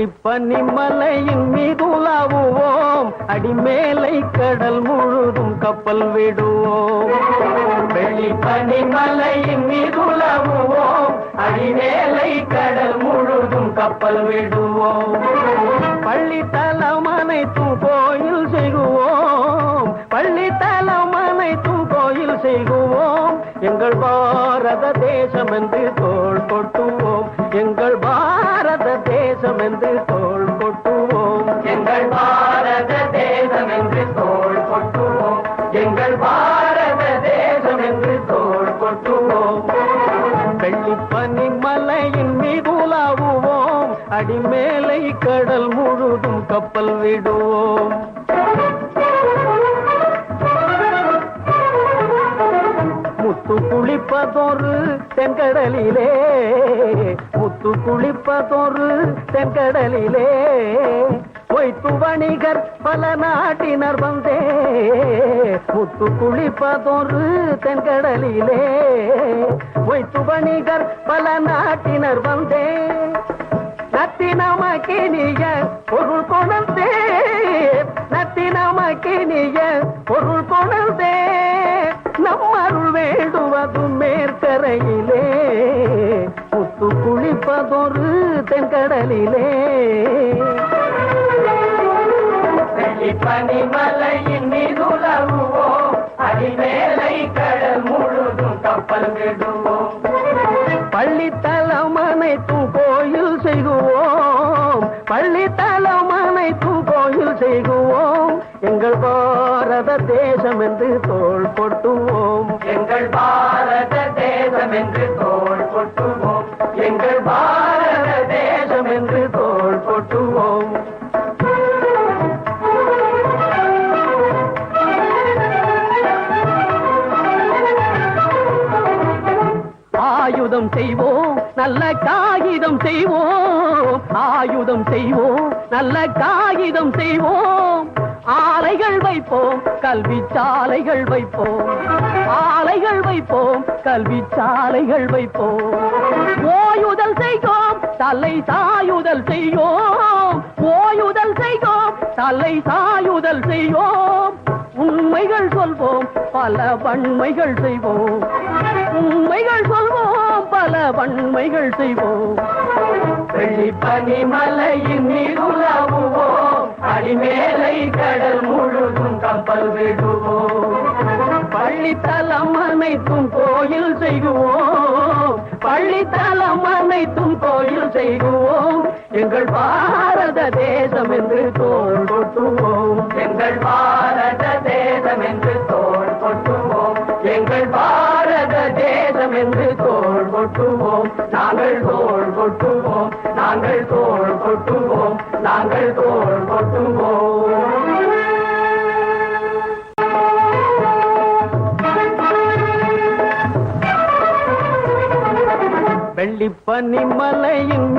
வெள்ளி பனிமலையின் மீதுலாவுவோம், அடிமேலை கடல் முழுதும் கப்பல் விடுவோம். வெள்ளி பனிமலையின் மீதுலாவுவோம், அடிமேலை கடல் முழுதும் கப்பல் விடுவோம். பள்ளித்தலம் அனைத்தும் கோயில் செய்குவோம், பள்ளித்தலம் அனைத்தும் கோயில் செய்குவோம். எங்கள் பாரத தேசம் என்று தோள் கொட்டுவோம், எங்கள் பாரத தேசம் என்று தோள் கொட்டுவோம். எங்கள் பாரத தேசம் என்று தோள் கொட்டுவோம், எங்கள் பாரத தேசம் என்று தோள் கொட்டுவோம். வெள்ளி பனிமலையின் மீதுலாவுவோம், அடிமேலை கடல் முழுதும் கப்பல் விடுவோம். முத்து குளிப்பதொரு தென்கடலிலே, முத்து குளிப்பதொரு தென்கடலிலே, பொய்த்து வணிகர் பல நாட்டினர் வந்தே. முத்து குளிப்பதொரு தென்கடலிலே, பொய்த்து வணிகர் பல நாட்டினர் வந்தே. நத்தினமக்கினிய பொருள் கொணர்ந்தே, நத்தினமக்கினிய பொருள் கொணர்ந்தே. நம்மருள் வேண்டுவது மேற்கரையிலே, முத்து குளிப்பதொரு தென்கடலிலே. பனிமலையின் மீதுலாவுவோம், அடிமேலை கடல் முழுதும் கப்பல் விடுவோம். பள்ளித்தலம் அனைத்தும் கோயில் செய்குவோம், பள்ளித்தலம் அனைத்தும் கோயில் செய்குவோம். எங்கள் பாரத தேசம் என்று தோள் கொட்டுவோம், எங்கள் பாரத தேசம் என்று தோள் கொட்டுவோம், எங்கள் பாரத தேசம் என்று தோள் கொட்டுவோம். ஆயுதம் செய்வோம், நல்ல காகிதம் செய்வோம், ஆயுதம் செய்வோம், நல்ல காகிதம் செய்வோம். ஆலைகள் வைப்போம், கல்வி சாலைகள் வைப்போம், ஆலைகள் வைப்போம், கல்வி சாலைகள் வைப்போம். ஓயுதல் செய்வோம், தலை சாயுதல் செய்வோம், ஓயுதல் செய்வோம், தலை சாயுதல் செய்வோம். உண்மைகள் சொல்வோம், பல வன்மைகள் செய்வோம், உண்மைகள் சொல்வோம், பல வன்மைகள் செய்வோம். வெள்ளி பனிமலையின் மீதுலாவுவோம், அடிமேலை கடல் முழுதும் கப்பல் விடுவோம். பள்ளித்தலம் அனைத்தும் கோயில் செய்குவோம், பள்ளித்தலம் அனைத்தும் கோயில் செய்குவோம். எங்கள் பாரத தேசம் என்று தோள் கொட்டுவோம், எங்கள் பாரத தேசம் என்று தோள் கொட்டுவோம், எங்கள் பாரத தேசம் என்று தோள் கொட்டுவோம். நாங்கள் தோள் கொட்டுவோம், நாங்கள் தோள் கொட்டுவோம், நாங்கள் தோள் கொட்டுவோம். வெள்ளி பனிமலையின்